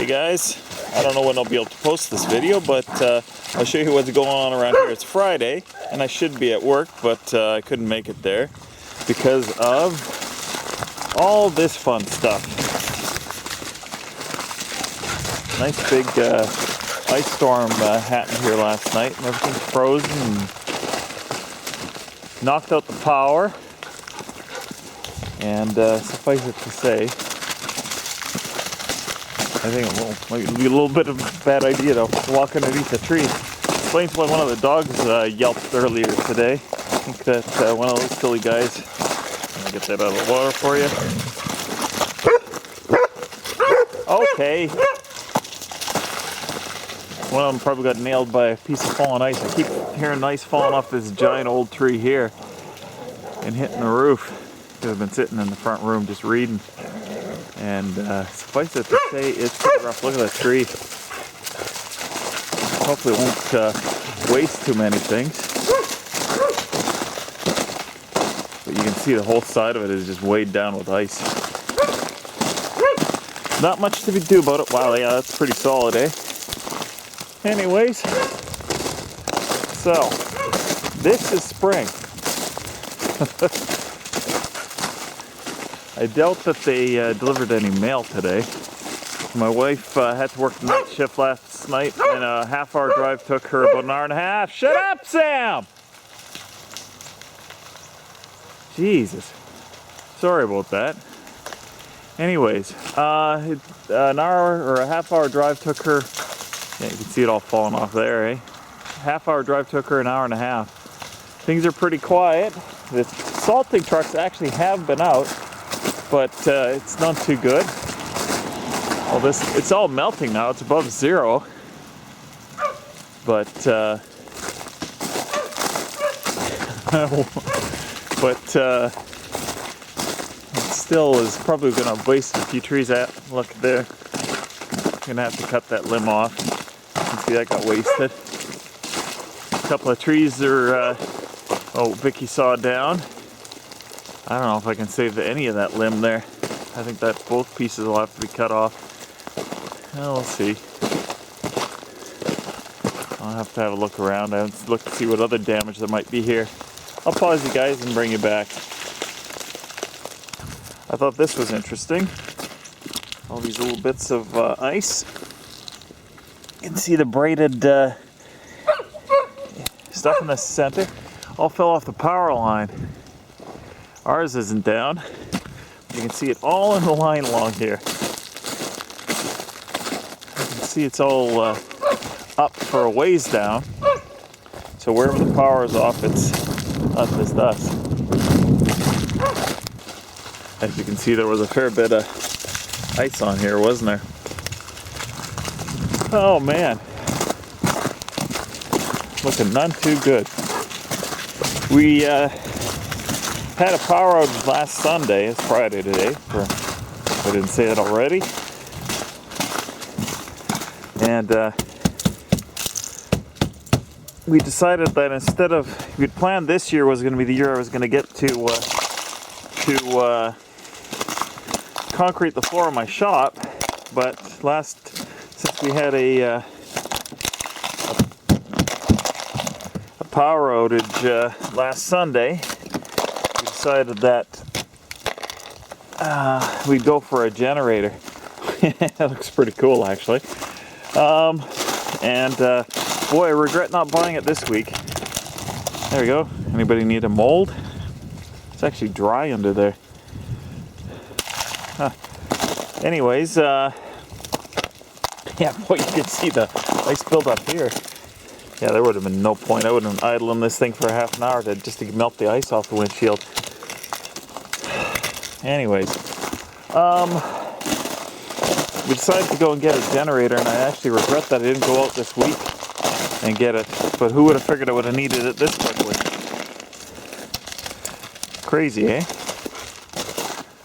Hey guys, I don't know when I'll be able to post this video, but I'll show you what's going on around here. It's Friday, and I should be at work, but I couldn't make it there because of all this fun stuff. Nice big ice storm happened here last night, and everything's frozen and knocked out the power. And suffice it to say, I think it might be a little bit of a bad idea to walk underneath a tree. Explains why one of the dogs yelped earlier today. I think that one of those silly guys. Let me get that out of the water for you. Okay. One of them probably got nailed by a piece of fallen ice. I keep hearing ice falling off this giant old tree here and hitting the roof. Could have been sitting in the front room just reading. And suffice it to say, it's pretty rough. Look at that tree. Hopefully it won't waste too many things. But you can see the whole side of it is just weighed down with ice. Not much to do about it. Wow, yeah, that's pretty solid, eh? Anyways, so this is spring. I doubt that they delivered any mail today. My wife had to work the night shift last night, and a half-hour drive took her about an hour and a half. Shut up, Sam! Jesus. Sorry about that. Anyways, an hour or a half-hour drive took her. Yeah, you can see it all falling off there, eh? Half-hour drive took her an hour and a half. Things are pretty quiet. The salting trucks actually have been out, but it's not too good. Well, it's all melting now. It's above zero. But it still is probably going to waste a few trees. Look there. I'm going to have to cut that limb off. You can see that got wasted. A couple of trees are, Vicky sawed down. I don't know if I can save any of that limb there. I think that both pieces will have to be cut off. Well, we'll see. I'll have to have a look around and look to see what other damage there might be here. I'll pause you guys and bring you back. I thought this was interesting. All these little bits of ice. You can see the braided stuff in the center. All fell off the power line. Ours isn't down. You can see it all in the line along here. You can see it's all up for a ways down. So wherever the power is off, it's not just us. As you can see, there was a fair bit of ice on here, wasn't there? Oh man. Looking none too good. We had a power outage last Sunday. It's Friday today. If I didn't say that already. And we decided that instead of, we'd planned this year was going to be the year I was going to get to concrete the floor of my shop, but since we had a power outage last Sunday, we decided that we'd go for a generator. That looks pretty cool, actually. Boy, I regret not buying it this week. There we go. Anybody need a mold? It's actually dry under there. Huh. Anyways, yeah, boy, you can see the ice build up here. Yeah, there would have been no point. I would have been idling this thing for half an hour just to melt the ice off the windshield. Anyways, we decided to go and get a generator, and I actually regret that I didn't go out this week and get it. But who would have figured I would have needed it this quickly? Crazy, eh?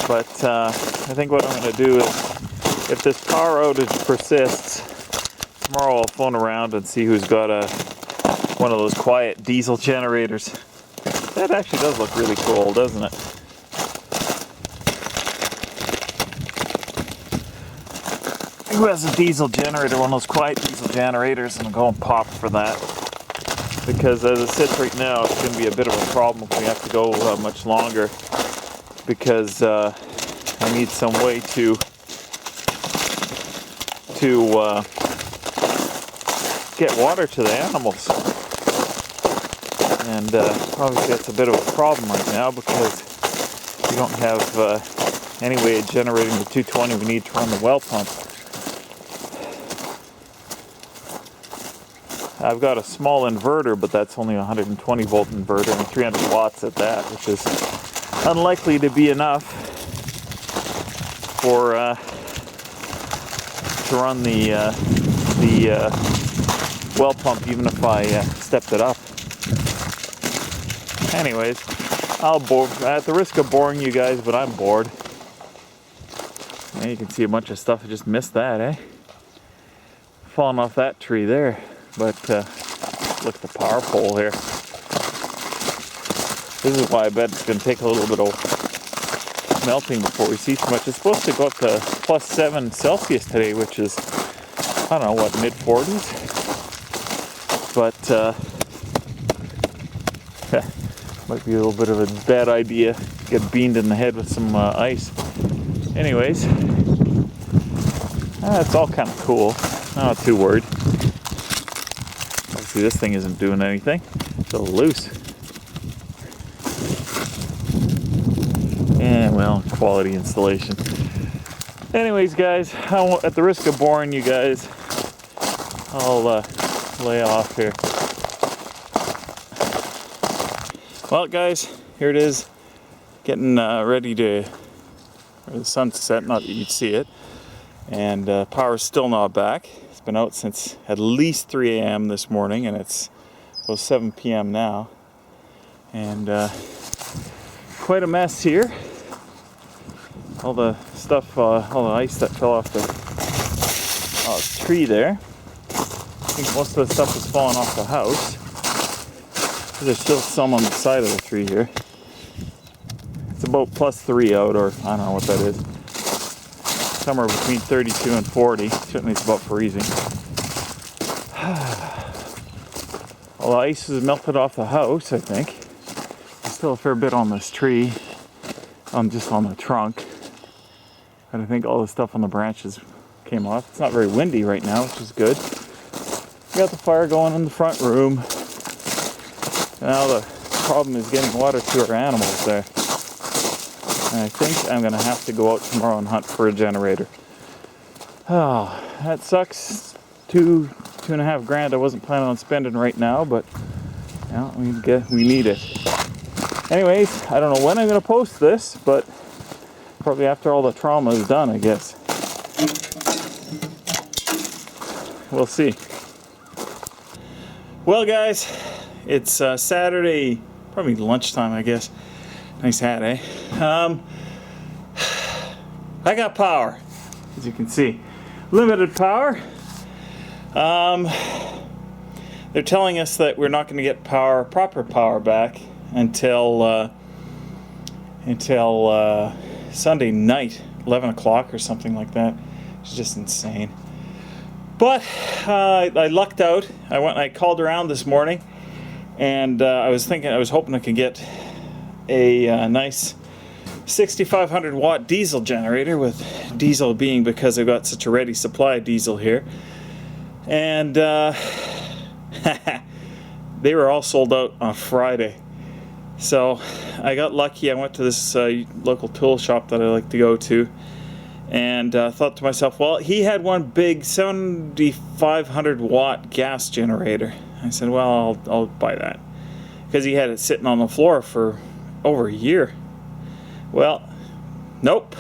But I think what I'm going to do is, if this power outage persists, tomorrow I'll phone around and see who's got one of those quiet diesel generators. That actually does look really cool, doesn't it? who has a diesel generator, one of those quiet diesel generators, and go and pop for that. Because as it sits right now, it's going to be a bit of a problem if we have to go much longer. Because I need some way to get water to the animals. And obviously that's a bit of a problem right now because we don't have any way of generating the 220 we need to run the well pump. I've got a small inverter, but that's only a 120 volt inverter and 300 watts at that, which is unlikely to be enough for to run the well pump, even if I stepped it up. Anyways, I'll bore at the risk of boring you guys, but I'm bored. And you can see a bunch of stuff. I just missed that, eh? Falling off that tree there. But look at the power pole here. This is why I bet it's going to take a little bit of melting before we see too much. It's supposed to go up to +7 Celsius today, which is, I don't know, what, mid-40s? But might be a little bit of a bad idea. Get beamed in the head with some ice. Anyways, it's all kind of cool. I'm not too worried. Obviously this thing isn't doing anything. It's a little loose. And well, quality installation. Anyways guys, at the risk of boring you guys, I'll lay off here. Well guys, here it is, getting ready to, the sun's set, not that you'd see it, and power's still not back. It's been out since at least 3 a.m. this morning, and it's about 7 p.m. now, and quite a mess here. All the stuff, all the ice that fell off the tree there. I think most of the stuff is falling off the house. There's still some on the side of the tree here. It's about +3 out, or I don't know what that is. Somewhere between 32 and 40. Certainly it's about freezing. All the ice is melted off the house, I think. There's still a fair bit on this tree, just on the trunk. And I think all the stuff on the branches came off. It's not very windy right now, which is good. We got the fire going in the front room. Now the problem is getting water to our animals there. And I think I'm going to have to go out tomorrow and hunt for a generator. Oh, that sucks. $2.5 grand I wasn't planning on spending right now, but yeah, we need it. Anyways, I don't know when I'm going to post this, but probably after all the trauma is done, I guess. We'll see. Well guys, it's Saturday, probably lunchtime, I guess. Nice hat, eh? I got power, as you can see. Limited power. They're telling us that we're not going to get proper power back until Sunday night, 11 o'clock or something like that. It's just insane. But I lucked out. I called around this morning, and I was hoping I could get a nice 6,500 watt diesel generator, with diesel being because I've got such a ready supply of diesel here. And they were all sold out on Friday. So I got lucky. I went to this local tool shop that I like to go to, and thought to myself, well, he had one big 7,500 watt gas generator. I said, well, I'll buy that, because he had it sitting on the floor for over a year. Well, nope.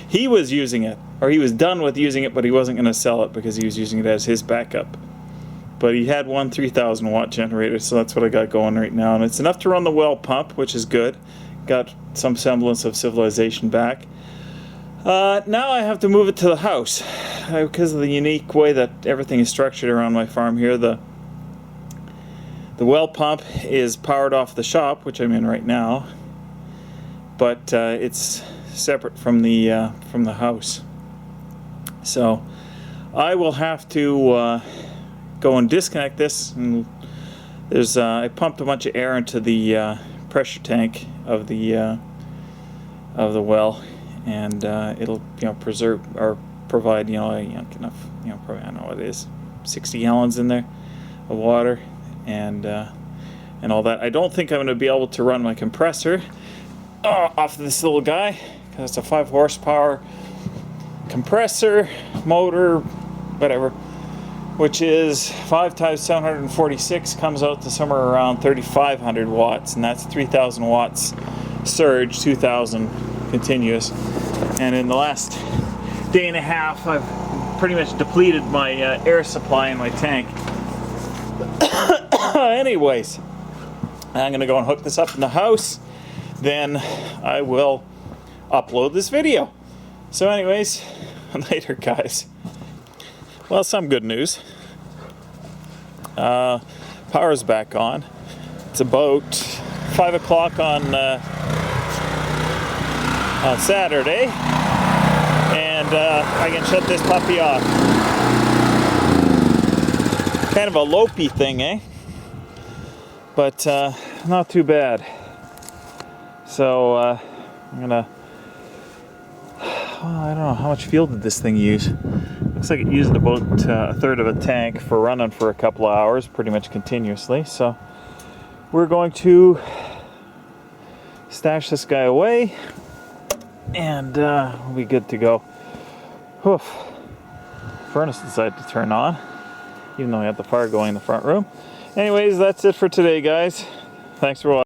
He was using it, or he was done with using it, but he wasn't going to sell it because he was using it as his backup. But he had one 3,000 watt generator, so that's what I got going right now, and it's enough to run the well pump, which is good. Got some semblance of civilization back. Now I have to move it to the house because of the unique way that everything is structured around my farm here. The well pump is powered off the shop, which I'm in right now, but it's separate from the house. So I will have to go and disconnect this. And there's I pumped a bunch of air into the pressure tank of the well, and it'll preserve or provide enough probably, I don't know what it is, 60 gallons in there of water and all that. I don't think I'm going to be able to run my compressor off this little guy because it's a 5 horsepower compressor motor, whatever, which is 5 times 746 comes out to somewhere around 3,500 watts, and that's 3,000 watts surge, 2,000 continuous. And in the last day and a half, I've pretty much depleted my air supply in my tank. Anyways, I'm gonna go and hook this up in the house, then I will upload this video. So anyways, later guys. Well, some good news. Power's back on. It's about 5 o'clock on Saturday, and I can shut this puppy off. Kind of a lopey thing, eh? But not too bad. So I'm gonna, I don't know, how much fuel did this thing use? Looks like it used about a third of a tank for running for a couple of hours, pretty much continuously. So we're going to stash this guy away, and we'll be good to go. Oof. Furnace decided to turn on, even though I had the fire going in the front room. Anyways, that's it for today, guys. Thanks for watching.